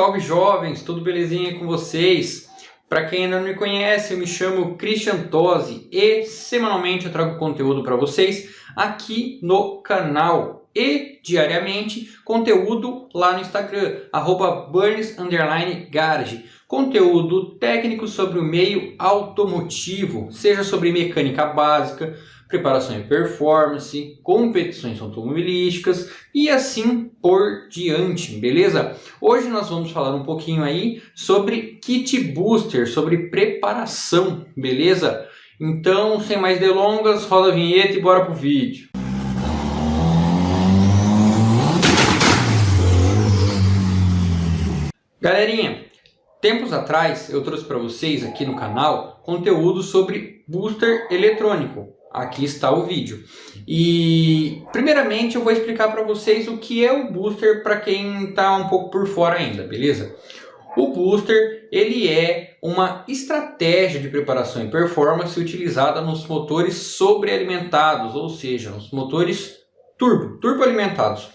Salve jovens, tudo belezinha com vocês? Para quem ainda não me conhece, eu me chamo Christian Tosi e semanalmente eu trago conteúdo para vocês aqui no canal e diariamente conteúdo lá no Instagram, @burns_garage, conteúdo técnico sobre o meio automotivo, seja sobre mecânica básica, preparação e performance, competições automobilísticas e assim por diante, beleza? Hoje nós vamos falar um pouquinho aí sobre kit booster, sobre preparação, beleza? Então, sem mais delongas, roda a vinheta e bora pro vídeo. Galerinha, tempos atrás eu trouxe para vocês aqui no canal conteúdo sobre booster eletrônico. Aqui está o vídeo. E primeiramente eu vou explicar para vocês o que é o booster para quem está um pouco por fora ainda, beleza? O booster ele é uma estratégia de preparação e performance utilizada nos motores sobrealimentados, ou seja, nos motores turboalimentados.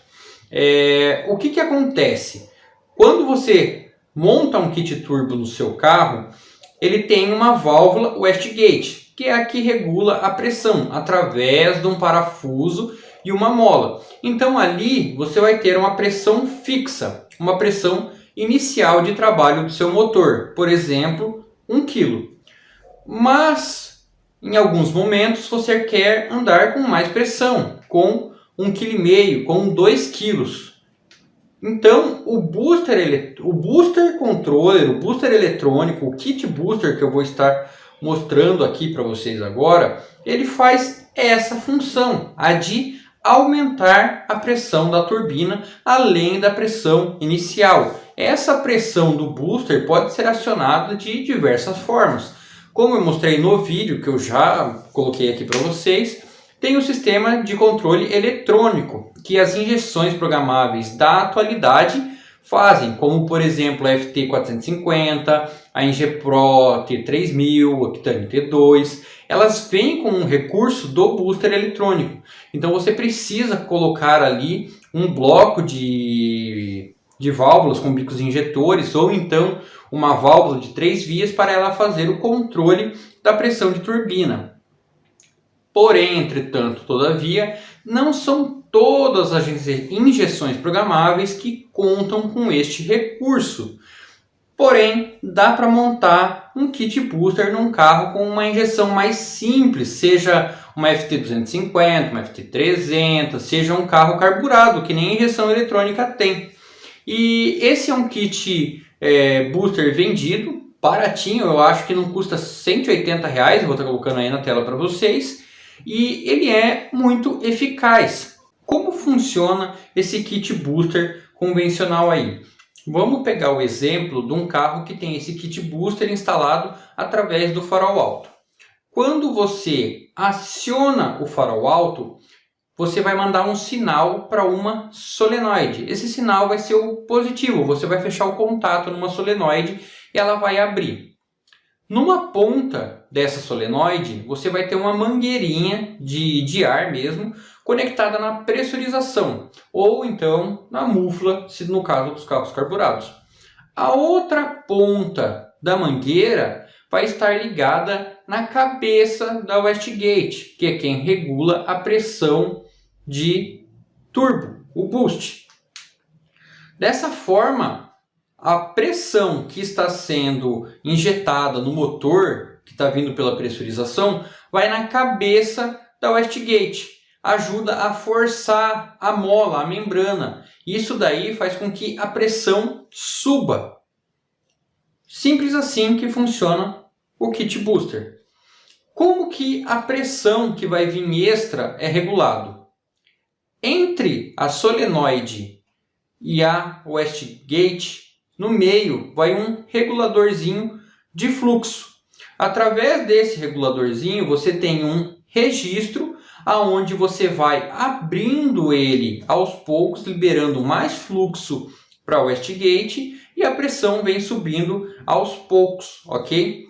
O que acontece? Quando você monta um kit turbo no seu carro, ele tem uma válvula wastegate, que é a que regula a pressão através de um parafuso e uma mola. Então ali você vai ter uma pressão fixa, uma pressão inicial de trabalho do seu motor, por exemplo, 1 kg. Mas em alguns momentos você quer andar com mais pressão, com 1,5 kg, com 2 kg. Então, o booster controller, o booster eletrônico, o kit booster que eu vou estar mostrando aqui para vocês agora, ele faz essa função, a de aumentar a pressão da turbina além da pressão inicial. Essa pressão do booster pode ser acionada de diversas formas. Como eu mostrei no vídeo que eu já coloquei aqui para vocês, tem o sistema de controle eletrônico, que as injeções programáveis da atualidade fazem, como por exemplo a FT450, a Ingepro T3000, a Octane T2, elas vêm com um recurso do booster eletrônico. Então você precisa colocar ali um bloco de válvulas com bicos injetores ou então uma válvula de 3 vias para ela fazer o controle da pressão de turbina. Porém, entretanto, todavia, não são todas as injeções programáveis que contam com este recurso. Porém, dá para montar um kit booster num carro com uma injeção mais simples, seja uma FT250, uma FT300, seja um carro carburado, que nem a injeção eletrônica tem. E esse é um kit booster vendido, baratinho, eu acho que não custa R$180, eu vou estar colocando aí na tela para vocês. E ele é muito eficaz. Como funciona esse kit booster convencional aí? Vamos pegar o exemplo de um carro que tem esse kit booster instalado através do farol alto. Quando você aciona o farol alto, você vai mandar um sinal para uma solenoide. Esse sinal vai ser o positivo, você vai fechar o contato numa solenoide e ela vai abrir. Numa ponta dessa solenoide, você vai ter uma mangueirinha de ar mesmo, conectada na pressurização, ou então na mufla, se no caso dos carros carburados. A outra ponta da mangueira vai estar ligada na cabeça da wastegate, que é quem regula a pressão de turbo, o boost. Dessa forma, a pressão que está sendo injetada no motor, que está vindo pela pressurização, vai na cabeça da wastegate. Ajuda a forçar a mola, a membrana. Isso daí faz com que a pressão suba. Simples assim que funciona o kit booster. Como que a pressão que vai vir extra é regulado? Entre a solenoide e a wastegate, no meio vai um reguladorzinho de fluxo. Através desse reguladorzinho você tem um registro aonde você vai abrindo ele aos poucos, liberando mais fluxo para o wastegate e a pressão vem subindo aos poucos, ok?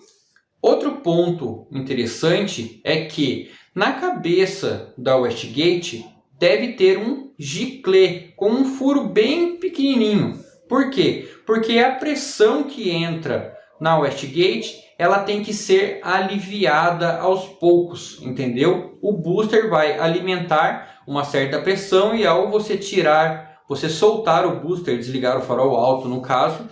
Outro ponto interessante é que na cabeça da wastegate deve ter um giclê com um furo bem pequenininho. Por quê? Porque a pressão que entra na wastegate, ela tem que ser aliviada aos poucos, entendeu? O booster vai alimentar uma certa pressão e ao você soltar o booster, desligar o farol alto no caso,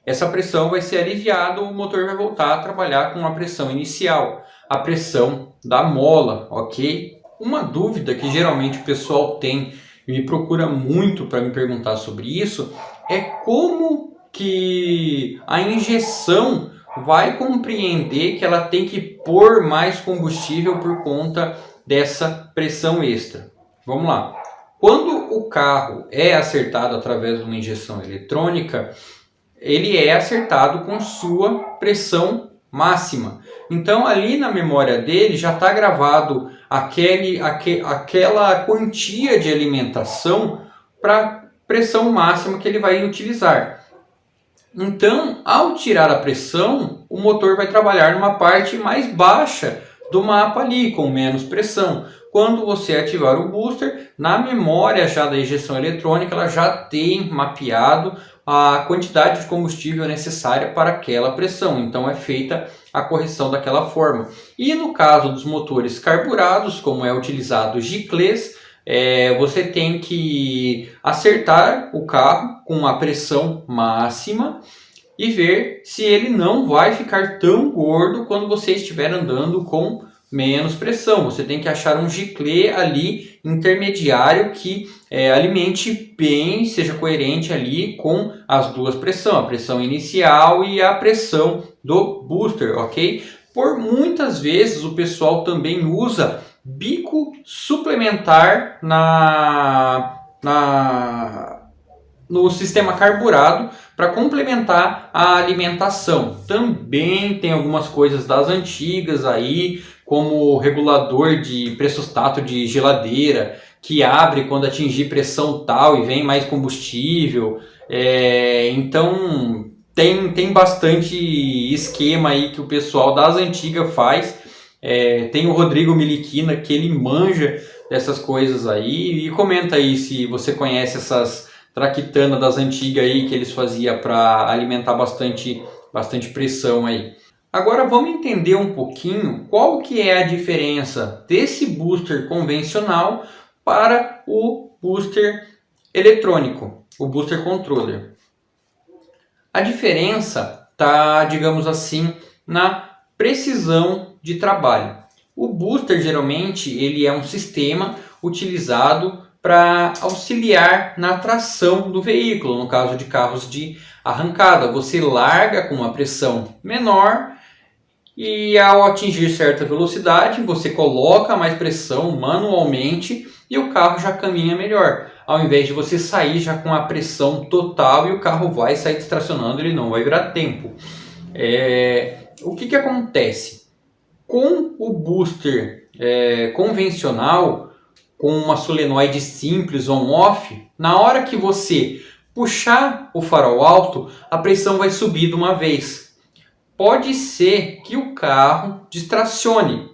essa pressão vai ser aliviada, o motor vai voltar a trabalhar com a pressão inicial, a pressão da mola, ok? Uma dúvida que geralmente o pessoal tem e me procura muito para me perguntar sobre isso é como que a injeção vai compreender que ela tem que pôr mais combustível por conta dessa pressão extra. Vamos lá. Quando o carro é acertado através de uma injeção eletrônica, ele é acertado com sua pressão máxima. Então ali na memória dele já está gravado aquela quantia de alimentação para pressão máxima que ele vai utilizar. Então, ao tirar a pressão, o motor vai trabalhar numa parte mais baixa do mapa ali, com menos pressão. Quando você ativar o booster, na memória já da injeção eletrônica, ela já tem mapeado a quantidade de combustível necessária para aquela pressão. Então é feita a correção daquela forma. E no caso dos motores carburados, como é utilizado giclês, você tem que acertar o carro com a pressão máxima e ver se ele não vai ficar tão gordo quando você estiver andando com menos pressão. Você tem que achar um giclê ali intermediário que alimente bem, seja coerente ali com as duas pressões, a pressão inicial e a pressão do booster, ok? Por muitas vezes o pessoal também usa bico suplementar no sistema carburado para complementar a alimentação. Também tem algumas coisas das antigas aí, como o regulador de pressostato de geladeira, que abre quando atingir pressão tal e vem mais combustível. Então tem bastante esquema aí que o pessoal das antigas faz. Tem o Rodrigo Miliquina, que ele manja dessas coisas aí, e comenta aí se você conhece essas traquitanas das antigas aí que eles faziam para alimentar bastante pressão aí. Agora vamos entender um pouquinho qual que é a diferença desse booster convencional para o booster eletrônico, o booster controller. A diferença está, digamos assim, na precisão de trabalho. O booster geralmente ele é um sistema utilizado para auxiliar na tração do veículo, no caso de carros de arrancada. Você larga com uma pressão menor e ao atingir certa velocidade você coloca mais pressão manualmente e o carro já caminha melhor. Ao invés de você sair já com a pressão total e o carro vai sair distracionando, ele não vai virar tempo. O que acontece? Com o booster convencional, com uma solenoide simples on-off, na hora que você puxar o farol alto, a pressão vai subir de uma vez. Pode ser que o carro distracione.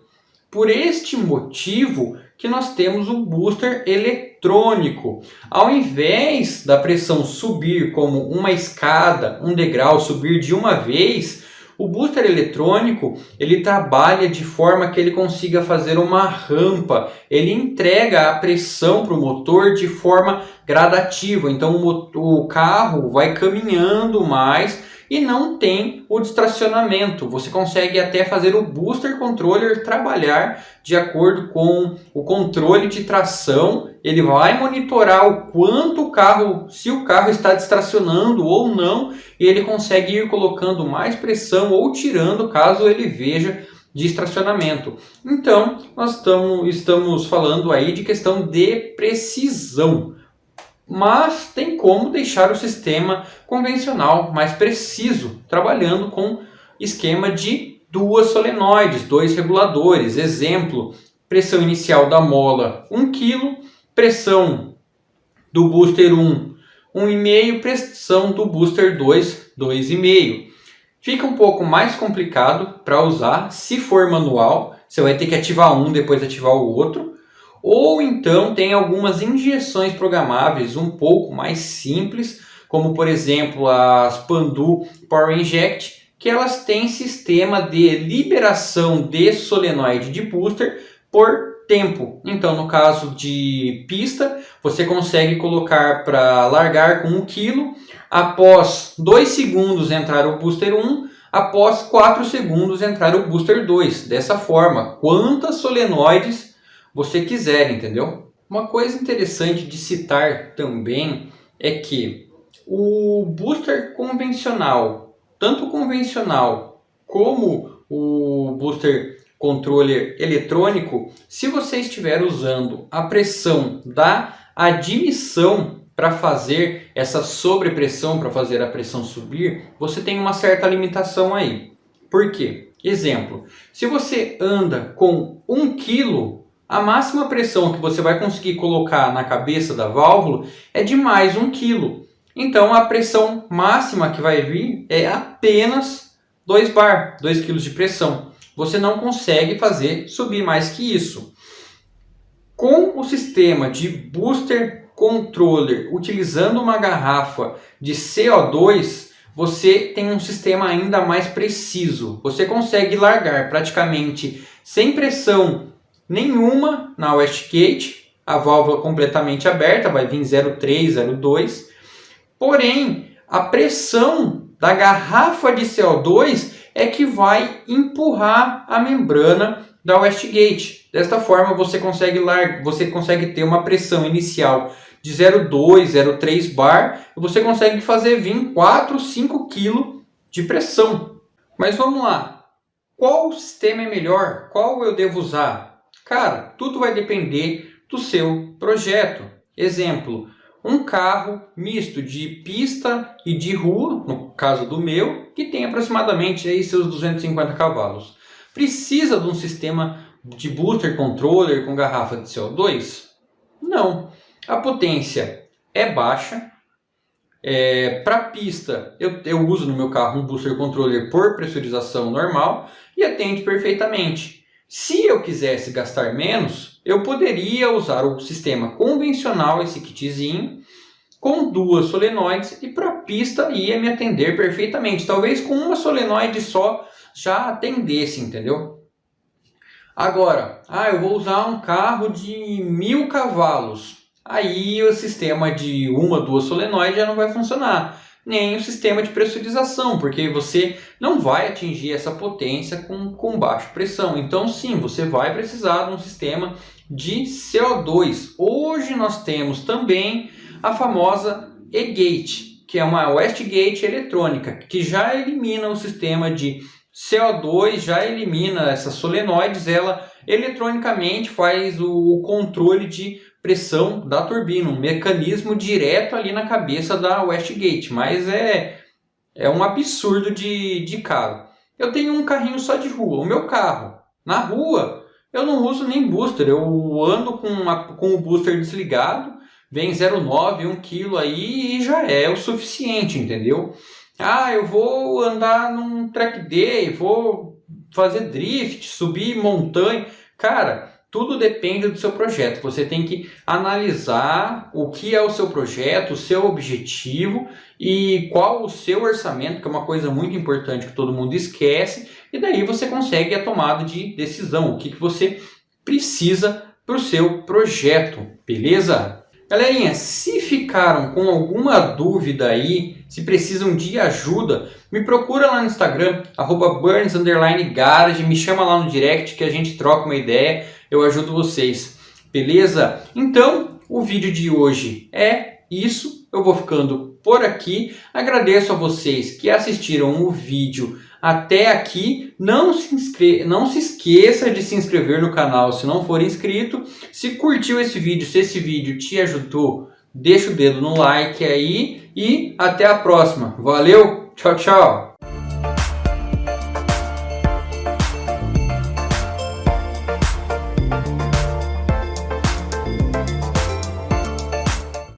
Por este motivo que nós temos o booster eletrônico. Ao invés da pressão subir como uma escada, um degrau, subir de uma vez, o booster eletrônico ele trabalha de forma que ele consiga fazer uma rampa. Ele entrega a pressão para o motor de forma gradativa. Então o carro vai caminhando mais e não tem o distracionamento. Você consegue até fazer o booster controller trabalhar de acordo com o controle de tração. Ele vai monitorar o quanto o carro, se o carro está distracionando ou não, e ele consegue ir colocando mais pressão ou tirando caso ele veja distracionamento. Então, nós estamos falando aí de questão de precisão. Mas tem como deixar o sistema convencional mais preciso, trabalhando com esquema de duas solenoides, dois reguladores. Exemplo, pressão inicial da mola 1 kg, pressão do booster 1, 1,5, pressão do booster 2, 2,5. Fica um pouco mais complicado para usar, se for manual, você vai ter que ativar um, depois ativar o outro. Ou então tem algumas injeções programáveis um pouco mais simples, como por exemplo as Pandu Power Inject, que elas têm sistema de liberação de solenoide de booster por tempo. Então, no caso de pista, você consegue colocar para largar com 1 kg, após 2 segundos entrar o booster 1, após 4 segundos entrar o booster 2. Dessa forma, quantas solenoides você quiser, entendeu? Uma coisa interessante de citar também é que o booster convencional, tanto convencional como o booster controller eletrônico, se você estiver usando a pressão da admissão para fazer essa sobrepressão, para fazer a pressão subir, você tem uma certa limitação aí. Por quê? Exemplo, se você anda com 1 kg, a máxima pressão que você vai conseguir colocar na cabeça da válvula é de mais 1 kg. Então a pressão máxima que vai vir é apenas 2 bar, 2 kg de pressão. Você não consegue fazer subir mais que isso. Com o sistema de booster controller, utilizando uma garrafa de CO2, você tem um sistema ainda mais preciso. Você consegue largar praticamente sem pressão nenhuma na wastegate, a válvula completamente aberta, vai vir 0,3, 0,2. Porém, a pressão da garrafa de CO2 é que vai empurrar a membrana da wastegate. Desta forma, você consegue ter uma pressão inicial de 0,2, 0,3 bar, e você consegue fazer vir 4, 5 kg de pressão. Mas vamos lá. Qual sistema é melhor? Qual eu devo usar? Cara, tudo vai depender do seu projeto. Exemplo, um carro misto de pista e de rua, no caso do meu, que tem aproximadamente aí seus 250 cavalos. Precisa de um sistema de booster controller com garrafa de CO2? Não. A potência é baixa. Para pista, eu uso no meu carro um booster controller por pressurização normal e atende perfeitamente. Se eu quisesse gastar menos, eu poderia usar o sistema convencional, esse kitzinho, com 2 solenoides, e para a pista ia me atender perfeitamente. Talvez com uma solenoide só já atendesse, entendeu? Agora, eu vou usar um carro de 1000 cavalos. Aí o sistema de 1, 2 solenoides já não vai funcionar. Nem o sistema de pressurização, porque você não vai atingir essa potência com baixa pressão. Então sim, você vai precisar de um sistema de CO2. Hoje nós temos também a famosa E-Gate, que é uma wastegate eletrônica, que já elimina o sistema de CO2, já elimina essas solenoides, ela eletronicamente faz o controle de pressão da turbina, um mecanismo direto ali na cabeça da wastegate, mas é um absurdo de caro. Eu tenho um carrinho só de rua, o meu carro, na rua, eu não uso nem booster, eu ando com o booster desligado, vem 0,9, 1 kg aí e já é o suficiente, entendeu? Eu vou andar num track day, vou fazer drift, subir montanha, cara, tudo depende do seu projeto. Você tem que analisar o que é o seu projeto, o seu objetivo e qual o seu orçamento, que é uma coisa muito importante que todo mundo esquece. E daí você consegue a tomada de decisão, o que você precisa para o seu projeto, beleza? Galerinha, se ficaram com alguma dúvida aí, se precisam de ajuda, me procura lá no Instagram, @burns_garage, me chama lá no direct que a gente troca uma ideia, eu ajudo vocês, beleza? Então, o vídeo de hoje é isso, eu vou ficando por aqui, agradeço a vocês que assistiram o vídeo até aqui, não se esqueça de se inscrever no canal se não for inscrito, se curtiu esse vídeo, se esse vídeo te ajudou, deixa o dedo no like aí e até a próxima, valeu, tchau, tchau!